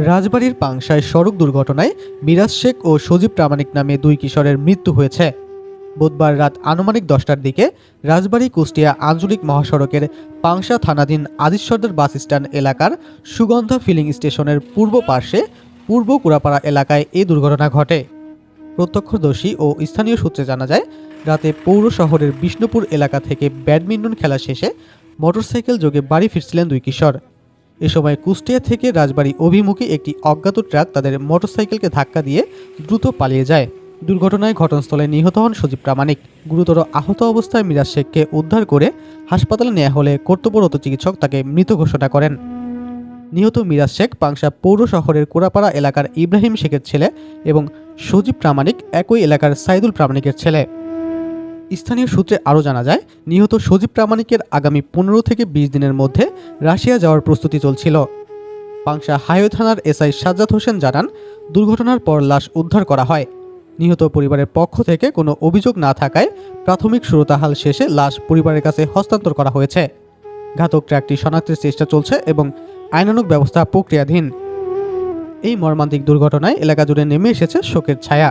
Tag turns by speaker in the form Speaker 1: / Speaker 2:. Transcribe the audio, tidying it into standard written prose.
Speaker 1: রাজবাড়ীর পাংশায় সড়ক দুর্ঘটনায় মিরাজ শেখ ও সজীব প্রামাণিক নামে দুই কিশোরের মৃত্যু হয়েছে। বুধবার রাত আনুমানিক 10টার দিকে রাজবাড়ী কুষ্টিয়া আঞ্চলিক মহাসড়কের পাংশা থানাধীন আজিজ বাস স্ট্যান্ড এলাকার সুগন্ধা ফিলিং স্টেশনের পূর্ব পার্শ্বে পূর্ব কুড়াপাড়া এলাকায় এই দুর্ঘটনা ঘটে। প্রত্যক্ষদর্শী ও স্থানীয় সূত্রে জানা যায়, রাতে পৌর শহরের বিষ্ণুপুর এলাকা থেকে ব্যাডমিন্টন খেলা শেষে মোটরসাইকেল যোগে বাড়ি ফিরছিলেন দুই কিশোর। এ সময় কুষ্টিয়া থেকে রাজবাড়ী অভিমুখী একটি অজ্ঞাত ট্রাক তাদের মোটরসাইকেলকে ধাক্কা দিয়ে দ্রুত পালিয়ে যায়। দুর্ঘটনায় ঘটনাস্থলে নিহত হন সজীব প্রামাণিক। গুরুতর আহত অবস্থায় মিরাজ শেখকে উদ্ধার করে হাসপাতালে নেওয়া হলে কর্তব্যরত চিকিৎসক তাকে মৃত ঘোষণা করেন। নিহত মিরাজ শেখ পাংশা পৌর শহরের কোড়াপাড়া এলাকার ইব্রাহিম শেখের ছেলে এবং সজীব প্রামাণিক একই এলাকার সাইদুল প্রামাণিকের ছেলে। স্থানীয় সূত্রে আরও জানা যায়, নিহত সজীব প্রামাণিকের আগামী 15 থেকে 20 দিনের মধ্যে রাশিয়া যাওয়ার প্রস্তুতি চলছিল। পাংশা হাইওয়ে থানার এসআই সাজ্জাদ হোসেন জানান, দুর্ঘটনার পর লাশ উদ্ধার করা হয়। নিহত পরিবারের পক্ষ থেকে কোনো অভিযোগ না থাকায় প্রাথমিক সুরতাহাল শেষে লাশ পরিবারের কাছে হস্তান্তর করা হয়েছে। ঘাতক ট্রাকটি শনাক্তের চেষ্টা চলছে এবং আইনানুগ ব্যবস্থা প্রক্রিয়াধীন। এই মর্মান্তিক দুর্ঘটনায় এলাকা জুড়ে নেমে এসেছে শোকের ছায়া।